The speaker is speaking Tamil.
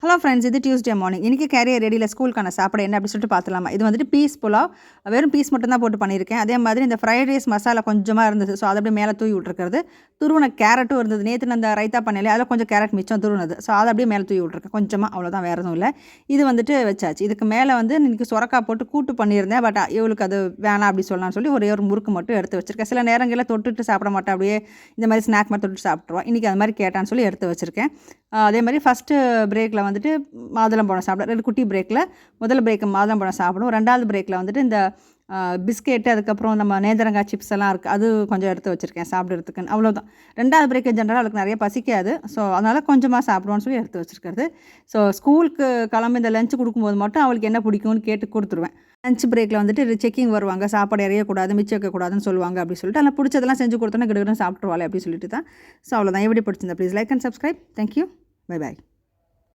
ஹலோ ஃப்ரெண்ட்ஸ், இது டியூஸ்டே மார்னிங். இன்றைக்கி கேரியர் ரெடியில் ஸ்கூலுக்கான சாப்பாடு என்ன அப்படின்னு சொல்லிட்டு பார்த்துலாமா. இது வந்துட்டு பீஸ் புலாவ், வெறும் பீஸ் மட்டும் தான் போட்டு பண்ணியிருக்கேன். அதே மாதிரி இந்த ஃப்ரைட் ரைஸ் மசாலா கொஞ்சமாக இருந்தது, ஸோ அதை அப்படியே மேலே தூவி விட்ருக்கிறது. துருவன கேரட்டும் இருந்தது. நேற்று நான் அந்த ரைத்தா பண்ணல, அதில் கொஞ்சம் கேரட் மிச்சம் துருவனது, ஸோ அதை அப்படியே மேலே தூவி விட்ருக்கேன் கொஞ்சமாக, அவ்வளோதான், வேறு எதுவும் இல்லை. இது வந்துட்டு வச்சாச்சு. இதுக்கு மேலே வந்து இன்றைக்கி சுரக்காய் போட்டு கூட்டு பண்ணியிருந்தேன். பட் இவளுக்கு அது வேணாம் அப்படி சொல்லலாம்னு சொல்லி ஒரே ஒரு முறுக்கு மட்டும் எடுத்து வச்சுருக்கேன். சில நேரங்களில் தொட்டுட்டு சாப்பிட மாட்டேன், அப்படியே இந்த மாதிரி ஸ்நாக் மாதிரி தொட்டுட்டு சாப்பிட்ருவான். இன்றைக்கி அது மாதிரி கேட்டான்னு சொல்லி எடுத்து வச்சுருக்கேன். அதே மாதிரி ஃபஸ்ட்டு பிரேக்கில் வந்துட்டு மாதுளம்பழம் சாப்பிடும். 2 குட்டி பிரேக்கில் முதல் பிரேக்கு மாதுளம்பழம் சாப்பிடும். 2வது பிரேக்கில் வந்துட்டு இந்த பிஸ்கெட்டு, அதுக்கப்புறம் நம்ம நேந்திரங்காய் சிப்ஸ் எல்லாம் இருக்குது, அது கொஞ்சம் எடுத்து வச்சுருக்கேன் சாப்பிட்றதுக்குன்னு. அவ்வளோதான். 2வது பிரேக்கு ஜென்ரலாக அவளுக்கு நிறைய பசிக்காது, ஸோ அதனால் கொஞ்சமாக சாப்பிடுவான்னு சொல்லி எடுத்து வச்சுருக்கிறது. ஸோ ஸ்கூலுக்கு கிளம்பி இந்த லஞ்சு கொடுக்கும்போது மட்டும் அவளுக்கு என்ன பிடிக்கும்னு கேட்டு கொடுத்துருவேன். லஞ்ச் பிரேக்கில் வந்துட்டு செக்கிங் வருவாங்க, சாப்பாடு எறியக்கூடாது, மிச்சம் வைக்கக்கூடாதுன்னு சொல்லுவாங்க. அப்படி சொல்லிட்டு அதில் பிடிச்சதெல்லாம் செஞ்சு கொடுத்தோன்னா கிடுகிடுன்னு சாப்பிட்ருவாள் அப்படி சொல்லிட்டு தான். ஸோ அவ்வளோதான். எப்படி பிடிச்சிருந்தா please like and subscribe. Thank you. Bye bye.